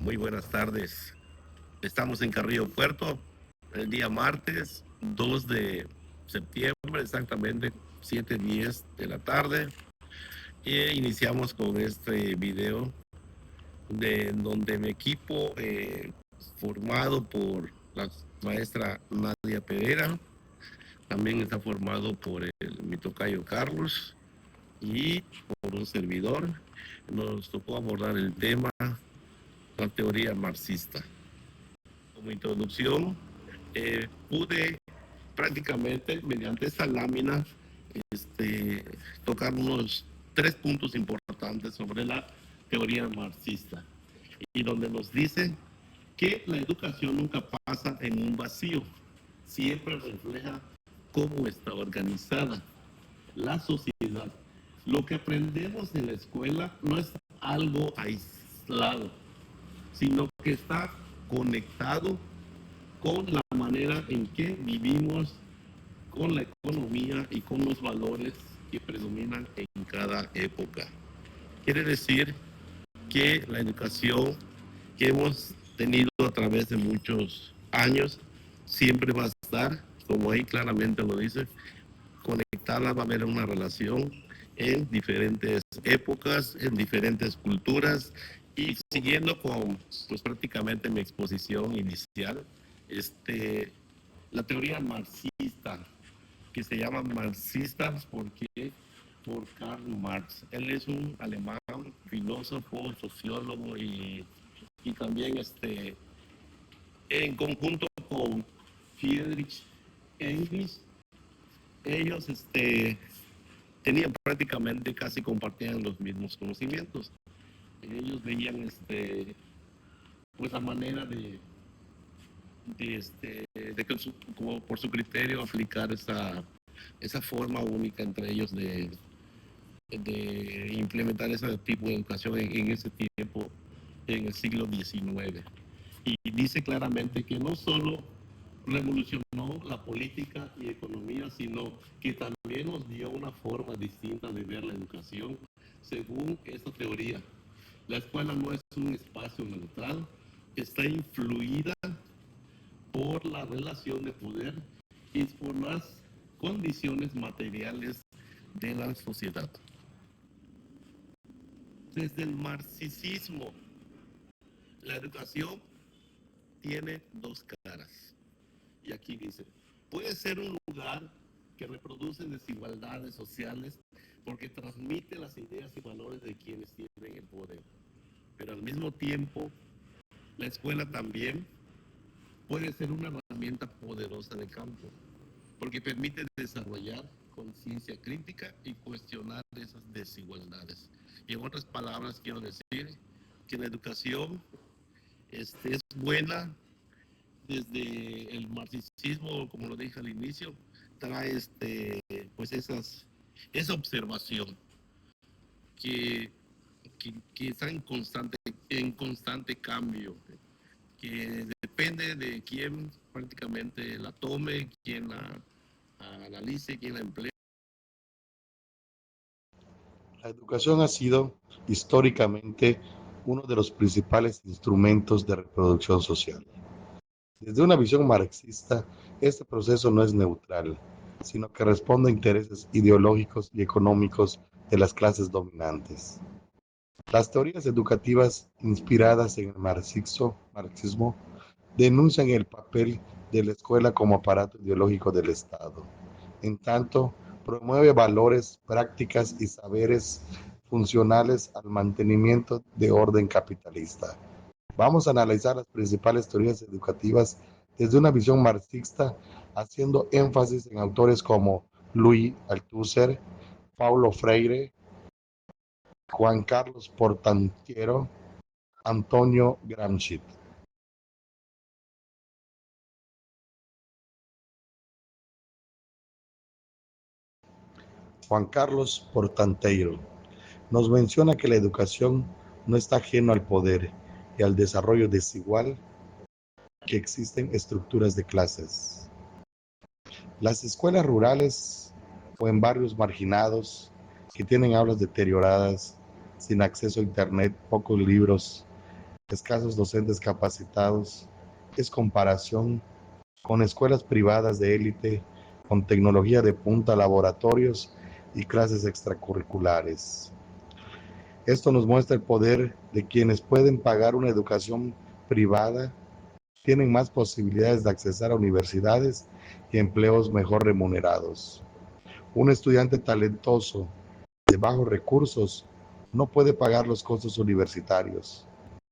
Muy buenas tardes. Estamos en Carrillo Puerto el día martes 2 de septiembre, exactamente 7:10 de la tarde. E iniciamos con este video donde mi equipo, formado por la maestra Nadia Pereira, también está formado por mi tocayo Carlos y por un servidor. Nos tocó abordar el tema, la teoría marxista. Como introducción, pude prácticamente mediante esta lámina tocar unos 3 puntos importantes sobre la teoría marxista, y donde nos dice que la educación nunca pasa en un vacío, siempre refleja cómo está organizada la sociedad. Lo que aprendemos en la escuela no es algo aislado, sino que está conectado con la manera en que vivimos, con la economía y con los valores que predominan en cada época. Quiere decir que la educación que hemos tenido a través de muchos años siempre va a estar, como ahí claramente lo dice, conectada, va a haber una relación en diferentes épocas, en diferentes culturas. Y siguiendo con, pues, prácticamente mi exposición inicial, la teoría marxista, que se llama marxista porque por Karl Marx. Él es un alemán, filósofo, sociólogo y también en conjunto con Friedrich Engels. Ellos tenían prácticamente, casi compartían los mismos conocimientos. Ellos veían pues la manera de que como por su criterio aplicar esa forma única entre ellos de implementar ese tipo de educación en ese tiempo, en el siglo XIX. Y dice claramente que no solo revolucionó la política y economía, sino que también nos dio una forma distinta de ver la educación. Según esta teoría, la escuela no es un espacio neutral, está influida por la relación de poder y por las condiciones materiales de la sociedad. Desde el marxismo, la educación tiene dos caras. Y aquí dice, puede ser un lugar que reproduce desigualdades sociales porque transmite las ideas y valores de quienes tienen el poder. Pero al mismo tiempo, la escuela también puede ser una herramienta poderosa de campo, porque permite desarrollar conciencia crítica y cuestionar esas desigualdades. Y en otras palabras, quiero decir que la educación es buena desde el marxismo, como lo dije al inicio, trae pues esa observación que, que está en constante cambio, que depende de quién prácticamente la tome, quién la analice, quién la emplee. La educación ha sido históricamente uno de los principales instrumentos de reproducción social. Desde una visión marxista, este proceso no es neutral, sino que responde a intereses ideológicos y económicos de las clases dominantes. Las teorías educativas inspiradas en el marxismo denuncian el papel de la escuela como aparato ideológico del Estado. En tanto, promueve valores, prácticas y saberes funcionales al mantenimiento de orden capitalista. Vamos a analizar las principales teorías educativas desde una visión marxista, haciendo énfasis en autores como Louis Althusser, Paulo Freire, Juan Carlos Portantiero, Antonio Gramsci. Juan Carlos Portanteiro nos menciona que la educación no está ajeno al poder y al desarrollo desigual, que existen estructuras de clases. Las escuelas rurales o en barrios marginados que tienen aulas deterioradas, sin acceso a internet, pocos libros, escasos docentes capacitados, es comparación con escuelas privadas de élite, con tecnología de punta, laboratorios y clases extracurriculares. Esto nos muestra el poder de quienes pueden pagar una educación privada, tienen más posibilidades de acceder a universidades y empleos mejor remunerados. Un estudiante talentoso de bajos recursos no puede pagar los costos universitarios.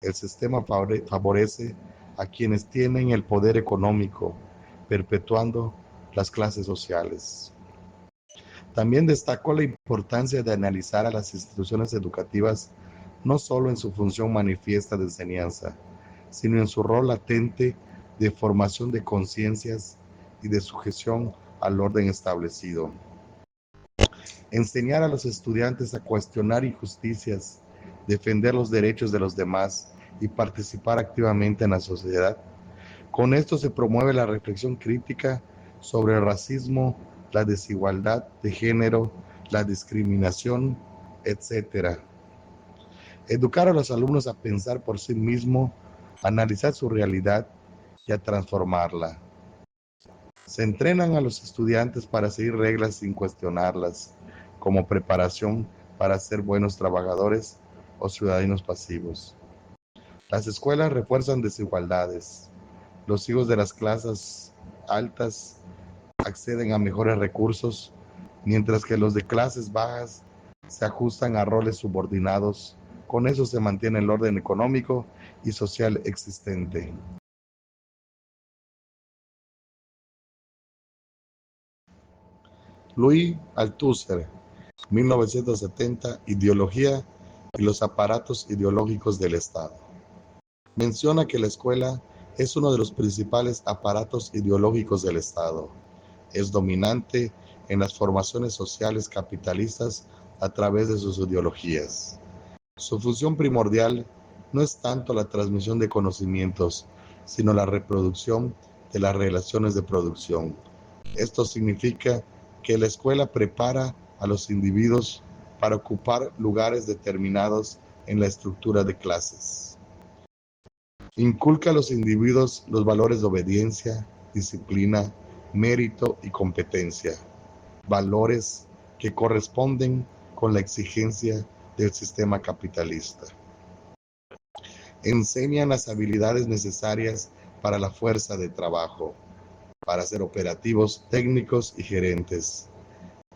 El sistema favorece a quienes tienen el poder económico, perpetuando las clases sociales. También destacó la importancia de analizar a las instituciones educativas no solo en su función manifiesta de enseñanza, sino en su rol latente de formación de conciencias y de sujeción al orden establecido. Enseñar a los estudiantes a cuestionar injusticias, defender los derechos de los demás y participar activamente en la sociedad. Con esto se promueve la reflexión crítica sobre el racismo, la desigualdad de género, la discriminación, etc. Educar a los alumnos a pensar por sí mismos, a analizar su realidad y a transformarla. Se entrenan a los estudiantes para seguir reglas sin cuestionarlas, como preparación para ser buenos trabajadores o ciudadanos pasivos. Las escuelas refuerzan desigualdades. Los hijos de las clases altas acceden a mejores recursos, mientras que los de clases bajas se ajustan a roles subordinados. Con eso se mantiene el orden económico y social existente. Louis Althusser, 1970, Ideología y los aparatos ideológicos del Estado. Menciona que la escuela es uno de los principales aparatos ideológicos del Estado. Es dominante en las formaciones sociales capitalistas a través de sus ideologías. Su función primordial no es tanto la transmisión de conocimientos, sino la reproducción de las relaciones de producción. Esto significa que la escuela prepara a los individuos para ocupar lugares determinados en la estructura de clases. Inculca a los individuos los valores de obediencia, disciplina, mérito y competencia, valores que corresponden con la exigencia del sistema capitalista. Enseñan las habilidades necesarias para la fuerza de trabajo, para ser operativos, técnicos y gerentes.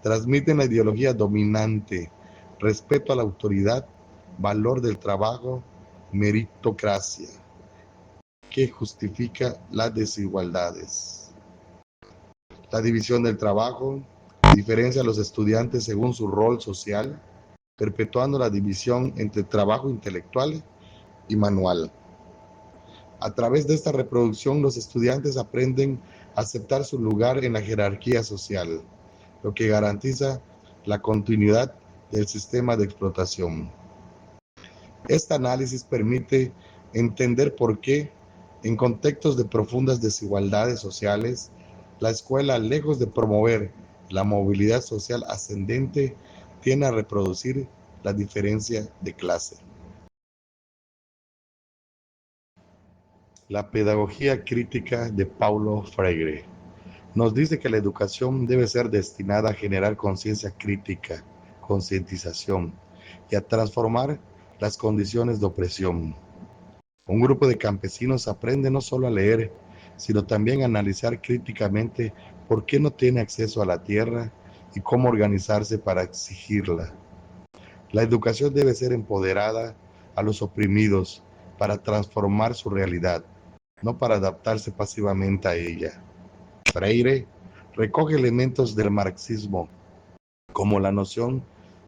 Transmiten la ideología dominante, respeto a la autoridad, valor del trabajo, meritocracia, que justifica las desigualdades. La división del trabajo diferencia a los estudiantes según su rol social, perpetuando la división entre trabajo intelectual y manual. A través de esta reproducción, los estudiantes aprenden a aceptar su lugar en la jerarquía social, lo que garantiza la continuidad del sistema de explotación. Este análisis permite entender por qué, en contextos de profundas desigualdades sociales, la escuela, lejos de promover la movilidad social ascendente, tiende a reproducir la diferencia de clase. La pedagogía crítica de Paulo Freire nos dice que la educación debe ser destinada a generar conciencia crítica, concientización y a transformar las condiciones de opresión. Un grupo de campesinos aprende no solo a leer, sino también a analizar críticamente por qué no tiene acceso a la tierra y cómo organizarse para exigirla. La educación debe ser empoderada a los oprimidos para transformar su realidad, no para adaptarse pasivamente a ella. Freire recoge elementos del marxismo, como la noción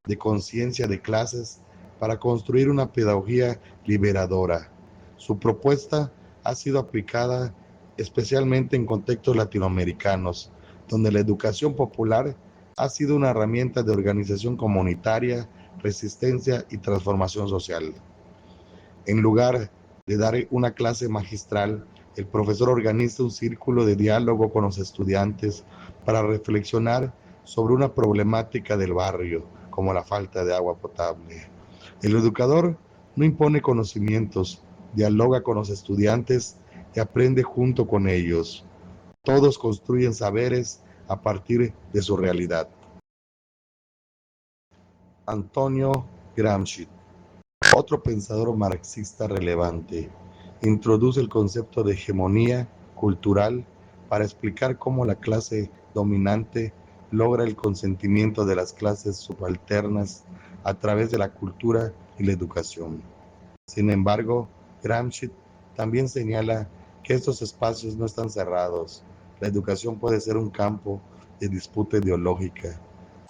de conciencia de clases, para construir una pedagogía liberadora. Su propuesta ha sido aplicada especialmente en contextos latinoamericanos, donde la educación popular ha sido una herramienta de organización comunitaria, resistencia y transformación social. En lugar de dar una clase magistral, el profesor organiza un círculo de diálogo con los estudiantes para reflexionar sobre una problemática del barrio, como la falta de agua potable. El educador no impone conocimientos, dialoga con los estudiantes y aprende junto con ellos. Todos construyen saberes a partir de su realidad. Antonio Gramsci, otro pensador marxista relevante, introduce el concepto de hegemonía cultural para explicar cómo la clase dominante logra el consentimiento de las clases subalternas a través de la cultura y la educación. Sin embargo, Gramsci también señala que estos espacios no están cerrados. La educación puede ser un campo de disputa ideológica,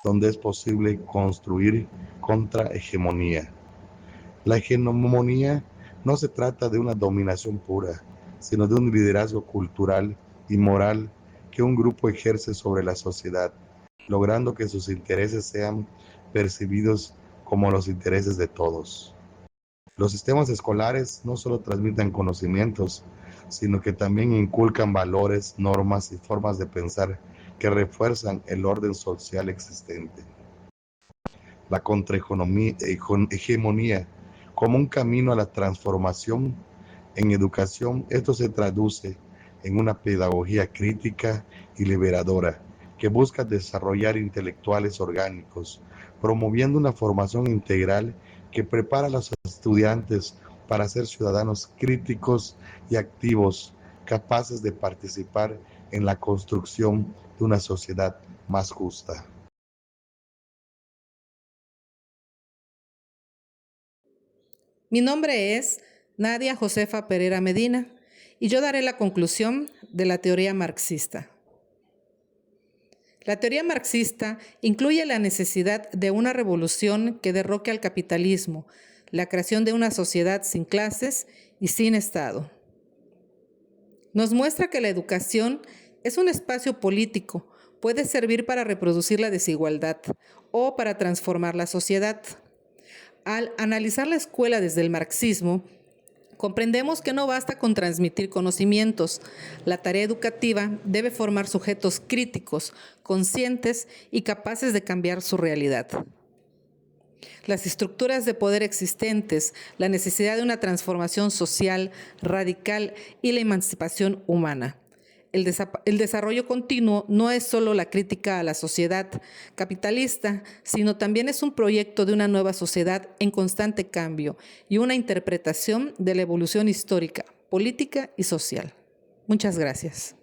donde es posible construir contrahegemonía. La hegemonía no se trata de una dominación pura, sino de un liderazgo cultural y moral que un grupo ejerce sobre la sociedad, logrando que sus intereses sean percibidos como los intereses de todos. Los sistemas escolares no solo transmiten conocimientos, sino que también inculcan valores, normas y formas de pensar que refuerzan el orden social existente. La contrahegemonía como un camino a la transformación en educación, esto se traduce en una pedagogía crítica y liberadora que busca desarrollar intelectuales orgánicos, promoviendo una formación integral que prepara a los estudiantes para ser ciudadanos críticos y activos, capaces de participar en la construcción de una sociedad más justa. Mi nombre es Nadia Josefa Pereira Medina y yo daré la conclusión de la teoría marxista. La teoría marxista incluye la necesidad de una revolución que derroque al capitalismo, la creación de una sociedad sin clases y sin Estado. Nos muestra que la educación es un espacio político, puede servir para reproducir la desigualdad o para transformar la sociedad. Al analizar la escuela desde el marxismo, comprendemos que no basta con transmitir conocimientos. La tarea educativa debe formar sujetos críticos, conscientes y capaces de cambiar su realidad. Las estructuras de poder existentes, la necesidad de una transformación social radical y la emancipación humana. El desarrollo continuo no es solo la crítica a la sociedad capitalista, sino también es un proyecto de una nueva sociedad en constante cambio y una interpretación de la evolución histórica, política y social. Muchas gracias.